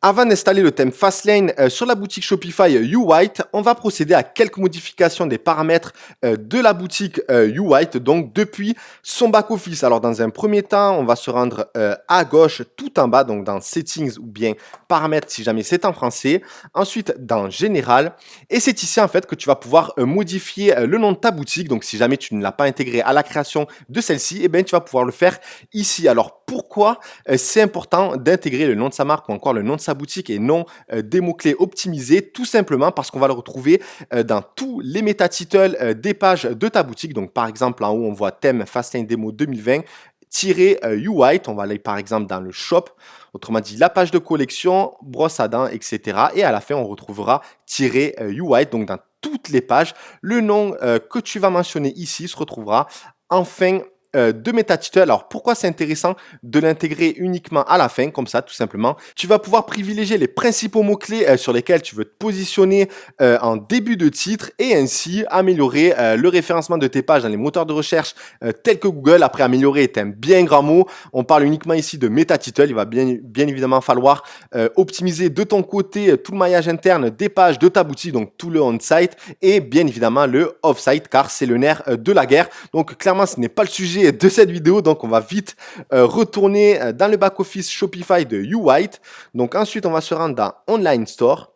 Avant d'installer le thème Fastlane sur la boutique Shopify UWhite, on va procéder à quelques modifications des paramètres de la boutique UWhite, donc depuis son back-office. Alors dans un premier temps, on va se rendre à gauche tout en bas, donc dans Settings ou bien Paramètres si jamais c'est en français. Ensuite dans Général, et c'est ici en fait que tu vas pouvoir modifier le nom de ta boutique. Donc si jamais tu ne l'as pas intégré à la création de celle-ci, eh bien tu vas pouvoir le faire ici. Alors pourquoi c'est important d'intégrer le nom de sa marque ou encore le nom de sa boutique et non des mots-clés optimisés? Tout simplement parce qu'on va le retrouver dans tous les métatitles des pages de ta boutique. Donc par exemple en haut on voit thème Fastlane Demo 2020 UWhite, on va aller par exemple dans le shop, autrement dit la page de collection, brosse à dents, etc. Et à la fin on retrouvera UWhite, donc dans toutes les pages, le nom que tu vas mentionner ici se retrouvera en fin de métatitles. Alors pourquoi c'est intéressant de l'intégrer uniquement à la fin, comme ça tout simplement, tu vas pouvoir privilégier les principaux mots-clés sur lesquels tu veux te positionner en début de titre et ainsi améliorer le référencement de tes pages dans les moteurs de recherche tels que Google. Après, améliorer est un bien grand mot, on parle uniquement ici de métatitles. Il va bien évidemment falloir optimiser de ton côté tout le maillage interne des pages de ta boutique, donc tout le on-site et bien évidemment le off-site, car c'est le nerf de la guerre. Donc clairement ce n'est pas le sujet de cette vidéo, donc on va vite retourner dans le back-office Shopify de UWhite. Donc ensuite on va se rendre dans Online Store.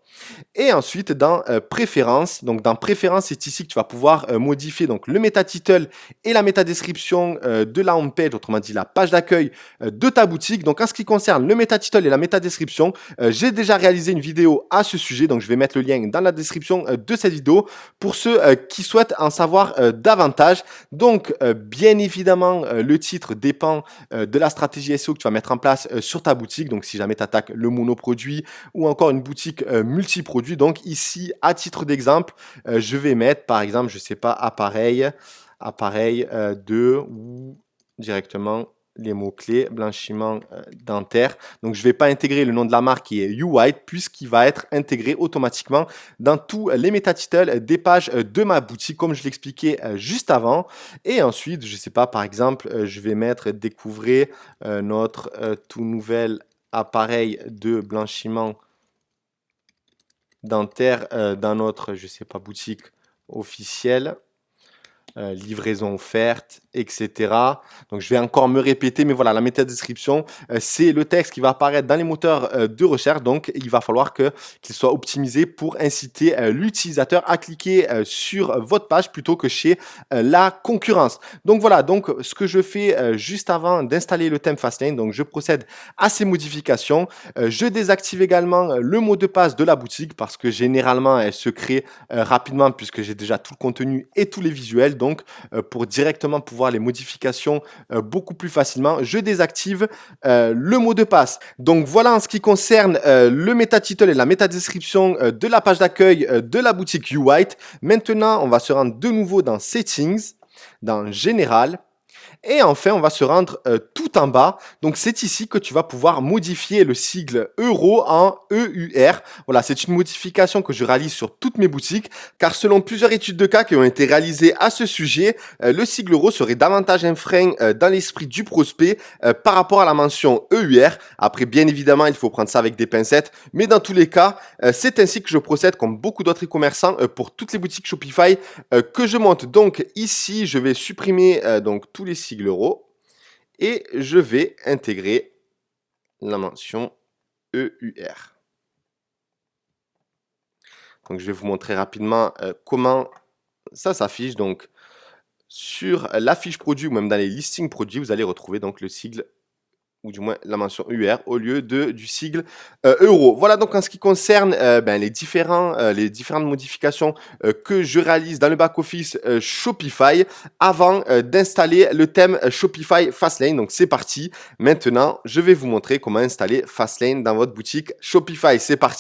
Et ensuite, dans Préférences, donc dans Préférences, c'est ici que tu vas pouvoir modifier donc, le métatitle et la métadescription de la homepage, autrement dit la page d'accueil de ta boutique. Donc en ce qui concerne le métatitle et la métadescription, j'ai déjà réalisé une vidéo à ce sujet, donc je vais mettre le lien dans la description de cette vidéo pour ceux qui souhaitent en savoir davantage. Donc bien évidemment, le titre dépend de la stratégie SEO que tu vas mettre en place sur ta boutique. Donc si jamais tu attaques le monoproduit ou encore une boutique multi-produits. Donc ici, à titre d'exemple, je vais mettre par exemple, je sais pas, appareil de ou directement les mots-clés blanchiment dentaire. Donc je ne vais pas intégrer le nom de la marque qui est UWhite puisqu'il va être intégré automatiquement dans tous les métatitles des pages de ma boutique comme je l'expliquais juste avant. Et ensuite, je sais pas, par exemple, je vais mettre découvrez notre tout nouvel appareil de blanchiment dentaire dans notre, je sais pas, boutique officielle, livraison offerte, etc. Donc je vais encore me répéter, mais voilà, la métadescription, c'est le texte qui va apparaître dans les moteurs de recherche. Donc il va falloir qu'il soit optimisé pour inciter l'utilisateur à cliquer sur votre page plutôt que chez la concurrence. Donc voilà, donc ce que je fais juste avant d'installer le thème Fastlane, donc je procède à ces modifications. Je désactive également le mot de passe de la boutique parce que généralement elle se crée rapidement puisque j'ai déjà tout le contenu et tous les visuels. Donc pour directement pouvoir les modifications beaucoup plus facilement, je désactive le mot de passe. Donc voilà en ce qui concerne le métatitle et la métadescription de la page d'accueil de la boutique UWhite. Maintenant, on va se rendre de nouveau dans Settings, dans Général. Et enfin, on va se rendre tout en bas. Donc, c'est ici que tu vas pouvoir modifier le sigle euro en EUR. Voilà, c'est une modification que je réalise sur toutes mes boutiques, car selon plusieurs études de cas qui ont été réalisées à ce sujet, le sigle euro serait davantage un frein dans l'esprit du prospect par rapport à la mention EUR. Après, bien évidemment, il faut prendre ça avec des pincettes, mais dans tous les cas, c'est ainsi que je procède comme beaucoup d'autres e-commerçants pour toutes les boutiques Shopify que je monte. Donc ici, je vais supprimer donc tous les sigles euros et je vais intégrer la mention EUR. Donc je vais vous montrer rapidement comment ça s'affiche. Donc sur la fiche produit ou même dans les listings produits, vous allez retrouver donc le sigle ou du moins la mention UR au lieu du sigle euro. Voilà donc en ce qui concerne les différentes modifications que je réalise dans le back-office Shopify avant d'installer le thème Shopify Fastlane. Donc c'est parti. Maintenant, je vais vous montrer comment installer Fastlane dans votre boutique Shopify. C'est parti.